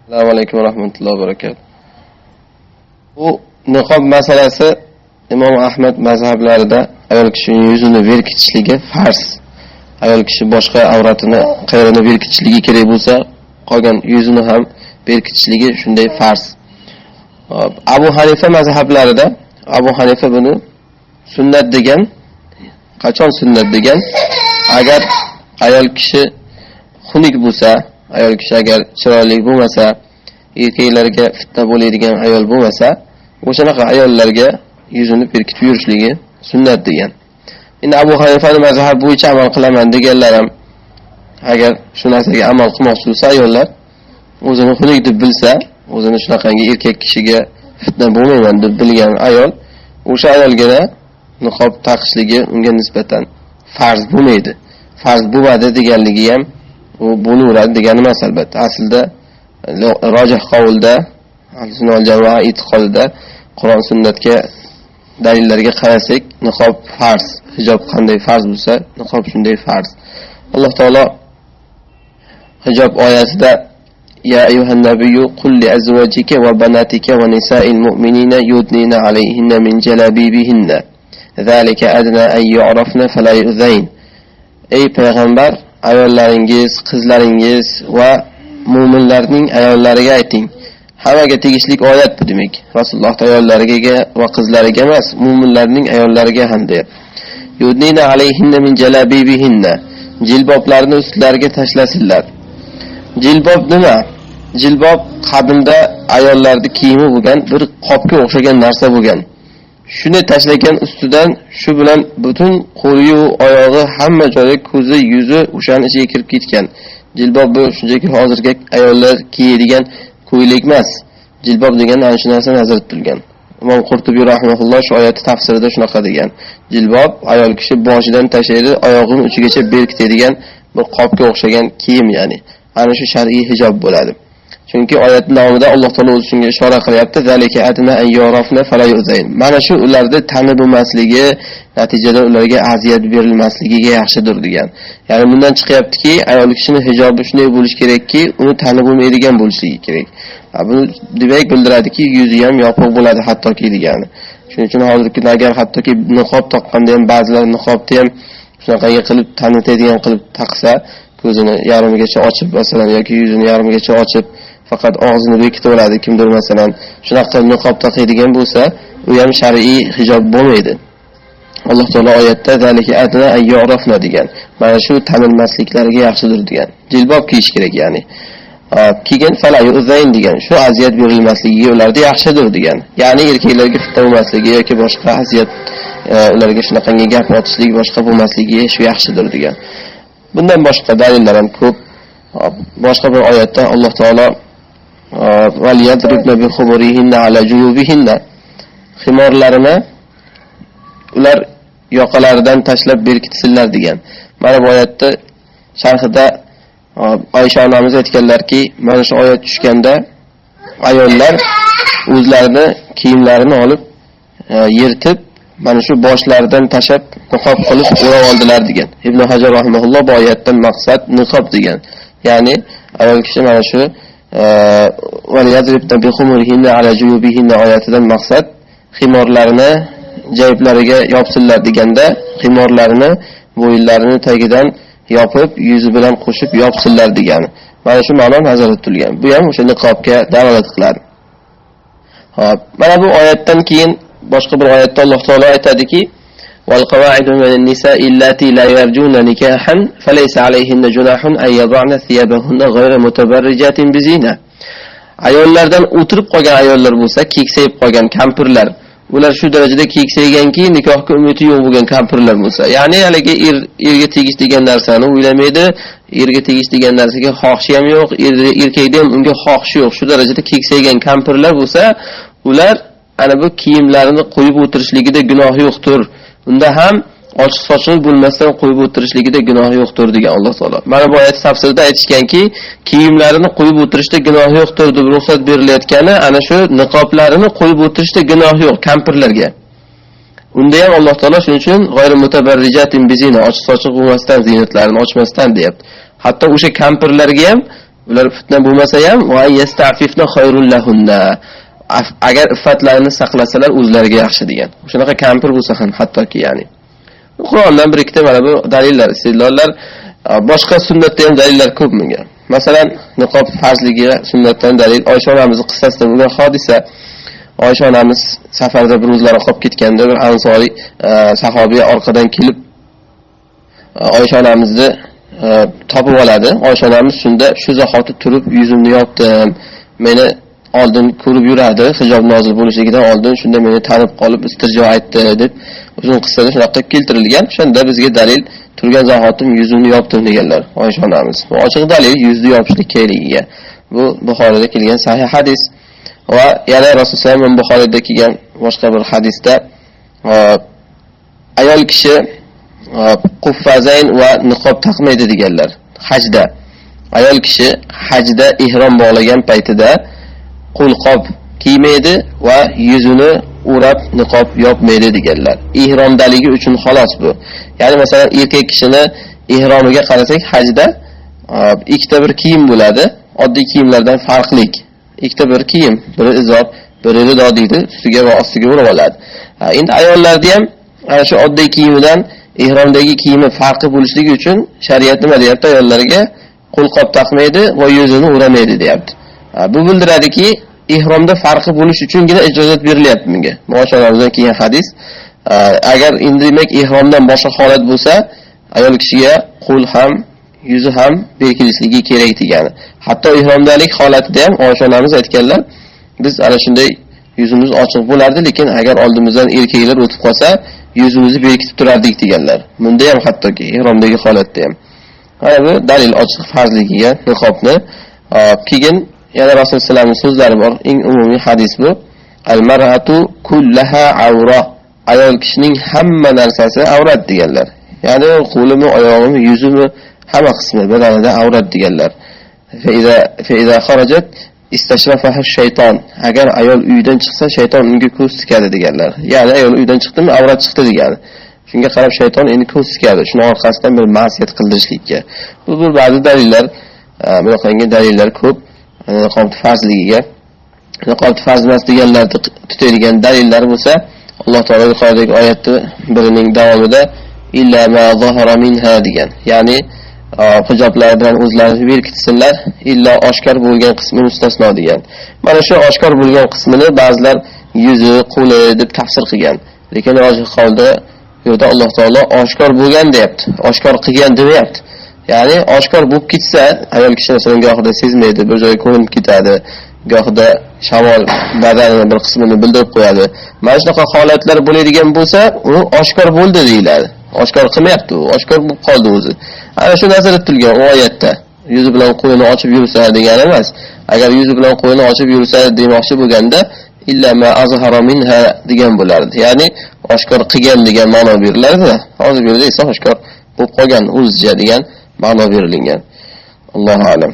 Assalomu alaykum va rahmatullohi va barakatuh. Bu niqob masalasi Imom Ahmad mazhablarida ayol kishining yuzini berkitishligi farz. Ayol kishi boshqa avratini qayerini berkitishligi kerak bo'lsa, qolgan yuzini ham berkitishligi shunday farz. Abu Hanifa mazhablarida Abu Hanifa buni sunnat degan, qachon sunnat degan? Agar ayol kishi xunuk bo'lsa, ayol kishi agar chiroyli bo'lmasa, erkaklarga fitna bo'ladigan ayol bo'lmasa, o'shanaqa ayollarga yuzini berkitib yurishligi sunnat degan. Endi Abu Hanifaning mazhabi bo'yicha amal qilaman deganlar ham agar shu narsaga amal qilmoqchi bo'lsa, ayollar o'zini xunuk deb bilsa, o'zini shunaqangi erkak kishiga fitna bo'lmayman deb bilgan ayol, o'sha ayolga niqob taqishligi unga nisbatan farz bo'lmaydi. Farz bo'ladi deganligi ham u bo'laveradi degani emas albatta. Aslida rojih qavulda, ahli-sunnah va jamoa e'tiqodida Qur'on sunnatga dalillarga qarasak, niqob farz. Hijob qanday farz bo'lsa, niqob shunday farz. Alloh taolo hijob oyatida Ya ayyuhan nabiyyu qul li azwajika va banatika va nisa'il mu'minina yudnina alayhinna min jalabibihinna. Zalika adna an yu'rafna fala yu'zayn. Ey payg'ambar, ayollaringiz, qizlaringiz va mu'minlarning ayollariga ayting. Hammaga tegishli oyat bu demak. Rasululloh ayollariga va qizlariga emas, mu'minlarning ayollariga ham deydi. Yudnina alayhinna min jalabibihinna. Jilboblarni ustlariga tashlasinlar. Jilbob nima? Jilbob qadimda ayollarning kiyimi bo'lgan, bir qopga o'xshagan narsa bo'lgan. Shuni tashlagan ustidan shu bilan butun qo'li, oyog'i, hamma joyi, ko'zi, yuzi o'shaning ichiga kirib ketgan. Jilbob bu shunchaki hozirgi ayollar kiyadigan ko'ylak emas. Jilbob degan ana shu narsa nazarda tutilgan. Imom Qurtubiy rahimahulloh shu oyat tafsirida shunaqa degan. Jilbob ayol kishi boshidan tashlaydi, oyog'ining uchigacha berkitadigan bir qopga o'xshagan kiyim, ya'ni ana shu shar'iy hijob bo'ladi. Chunki oyat davomida Alloh taolo o'zi shunga ishora qilyapti. Zalika adna an yurafna fala yuzayn. Mana shu ularda tanib bo'lmasligi, natijada ularga aziyat berilmasligiga yaxshidir degan. Ya'ni bundan chiqyaptiki, ayol kishining hijobi shunday bo'lish kerakki, uni tanib bo'lmaydigan bo'lishi kerak. Bu demak bildiradiki, yuzi ham yopiq bo'ladi hattoki degani. Shuning uchun hozirgi agar hattoki niqob taqqanda ham ba'zilar niqobni ham shunaqa qilib tanitadigan qilib taqsa, ko'zini yarmigacha ochib masalan yoki yuzini yarmigacha ochib faqat og'zini bekitib oladi kimdir masalan, shunaqa niqob taqadigan bo'lsa, u ham shar'iy hijob bo'lmaydi. Alloh taolo oyatda zalika adna an yu'rafna degan. Mana shu tanilmasliklariga yaxshidir degan. Jilbob kiyish kerak, ya'ni. Keyin fala yu'zayn degan. Shu aziyat berilmasligi ularda yaxshidir degan. Ya'ni erkaklarga fitna bo'lmasligi yoki boshqa aziyat ularga shunaqangi gap otishlik boshqa bo'lmasligi shu yaxshidir degan. Bundan boshqa dalillar ham ko'p. Boshqa bir oyatda Alloh taolo val yadribna bi khumurihinna ala junubihinna, ximorlarini ular yoqalaridan tashlab berkitsinlar degan. Mana bu oyatda sharhida Oysha onamiz aytganlarki, mana shu oyat tushganda ayollar o'zlarini kiyimlarini olib yirtib mana shu boshlaridan tashab niqob qilib o'rab oldilar degan. Ibn Hajar rahimahulloh bu oyatdan maqsad niqob degan. Ya'ni ayol kishi mana shu val yadribna bi khumurihinna ala junubihinna oyatidan maqsad ximorlarini jayblariga yopsinlar deganda, ximorlarini bo'yinlarini tagidan yopib, yuzi bilan qo'shib yopsinlar degani. Mana shu ma'no nazarda tutilgan. Bu ham o'sha niqobga dalolat qiladi. Xo'p, mana bu oyatdan keyin boshqa bir oyatda Alloh taolo aytadiki: "Wal qawa'idu minan nisa'i allati la yarjuna nikahan falaysa alayhinna junahun ay yad'na thiyabahunna ghayra mutabarrijatin bizina." Ayollardan o'tirib qolgan ayollar bo'lsa, keksayib qolgan kampirlar, ular shu darajada keksayganki, nikohga umidi yo'q bo'lgan kampirlar bo'lsa, ya'ni haligi erga tegish degan narsani o'ylamaydi, erga tegish degan narsaga xohishi ham yo'q, erkakda ham unga xohishi yo'q, shu darajada keksaygan kampirlar bo'lsa, ular ana bu kiyimlarini qo'yib o'tirishligida gunoh yo'qdir. Unda ham ochiq sochiq bo'lmasdan qo'yib o'tirishligida gunoh yo'qdir degan Alloh taolo. Mana bu oyat tafsirida aytishganki, kiyimlarini qo'yib o'tirishda gunoh yo'qdir deb ruxsat berilayotgani ana shu niqoblarini qo'yib o'tirishda gunoh yo'q kampirlarga. Unda ham Alloh taolo shuning uchun g'ayri mutabarrijatin bizina, ochiq sochiq bo'lmasdan, zinatlarini ochmasdan deyapti. Hatto o'sha kampirlarga ham ular fitna bo'lmasa ham va yasta'fifna khayrul lahunna. Agar iffatlarini saqlasalar o'zlariga yaxshi degan. Shunaqa kampir bo'lsa ham hattoki ya'ni. Qur'ondan bir ikkita mana bu dalillar, istidlollar, boshqa sunnatda ham dalillar ko'p bunga. Masalan, niqob farzligiga sunnatdan dalil Oysha onamizning qissasida bo'lgan hodisa. Oysha onamiz safarda bir o'zlari qolib ketganda bir ansoriy sahobiy orqadan kelib Oysha onamizni topib oladi. Oysha onamiz shunda shu zahoti turib yuzimni yopdim. Meni oldin ko'rib yuradi, hijob nozil bo'lishidan oldin shunda meni tanib qolib istirjo aytdi deb uzun qissada shunaqa keltirilgan. Shunda bizga dalil turgan zahotim yuzimni yopdim deganlar Oysha onamiz. Bu ochiq dalil yuzni yopishlik kerakligiga. Bu Buxoriyda kelgan sahih hadis. Va yana Rasululloh Buxoriyda kelgan boshqa bir hadisda ayol kishi quffazayn va niqob taqmaydi deganlar. Hajda ayol kishi hajda ihrom bog'lagan paytida qo'lqop kiymaydi va yuzini o'rab niqob yopmaydi deganlar. Ihromdaligi uchun xolos bu. Ya'ni masalan erkak kishini ihromiga qarasak hajda ikkita bir kiyim bo'ladi. Oddiy kiyimlardan farqli. Ikkita bir kiyim, biri izor, biri rido deydi, ustiga va ostiga o'rab oladi. Endi ayollarda ham ana shu oddiy kiyimidan ihromdagi kiyimi farqi bo'lishligi uchun shariat nima deyapti? Ayollarga qo'lqop taqmaydi va yuzini o'ramaydi deyapti. Bu bildiradiki, ihromda farqi bo'lish uchungina ijozat berilyapti bunga. Ma'shalardan kelgan hadis. Agar endi demak ihromdan boshqa holat bo'lsa, ayol kishiga qo'l ham, yuzi ham bekilishligi kerak degani. Hatto ihromdalik holatida ham Oysha onamiz aytganlar, biz ana shunday yuzimiz ochiq bo'lardi, lekin agar oldimizdan erkaklar o'tib qolsa, yuzimizni bekitib turardik deganlar. Bunda ham hattoki ihromdagi holatda ham. Mana bu dalil ochiq farzligiga niqobni. Keyin yana Rasululloh sollallohu so'zlari bor. Eng umumiy hadis bu. Al-mar'atu kullaha awra. Ayol kishining hamma narsasi avrat deganlar. Ya'ni qo'limi, oyog'imi, yuzimi hamma qismi badanida avrat deganlar. Fa iza kharajat istashrafaha shayton. Agar ayol uydan chiqsa, shayton unga ko'z tikadi deganlar. Ya'ni ayol uydan chiqdimi, avrat chiqdi degani. Shunga qarab shayton endi ko'z tikadi. Shuni orqasidan bir ma'siyat qildirishlikka. Bu ba'zi dalillar, bunaqangi dalillar ko'p. Niqob farzligiga. Niqob farz emas deganlarni tutadigan dalillar bo'lsa, Alloh taolo yuqoridagi oyatni birining davomida illa ma zahara minha degan. Ya'ni hijoblar bilan o'zlarini berkitsinlar, illa oshkor bo'lgan qismi mustasno degan. Mana shu oshkor bo'lgan qismini ba'zilar yuzi, qo'li deb tafsir qilgan. Lekin rojih qavlda yo'da Alloh taolo oshkor bo'lgan deyapti. Oshkor qilgan demayapti. Ya'ni oshkor bo'lib ketsa, ayol kishi masalan gohida sezmaydi, bir joyga ko'rinib ketadi, gohida shamol badanining bir qismini bildirib qo'yadi. Mana shunaqa holatlar bo'ladigan bo'lsa, uni oshkor bo'ldi deyiladi. Oshkor qilmayapti u, oshkor bo'lib qoldi o'zi. Ana shu nazarda tutilgan oyatda. Yuzi bilan qo'lini ochib yursa degani emas. Agar yuzi bilan qo'lini ochib yursa demoqchi bo'lganda illa ma azhara minha degan bo'lardi. Ya'ni oshkor qilgan degan ma'no beriladi. Hozir bu esa oshkor bo'lib qolgan o'zicha degan ma'no berilgan. Allohu a'lam.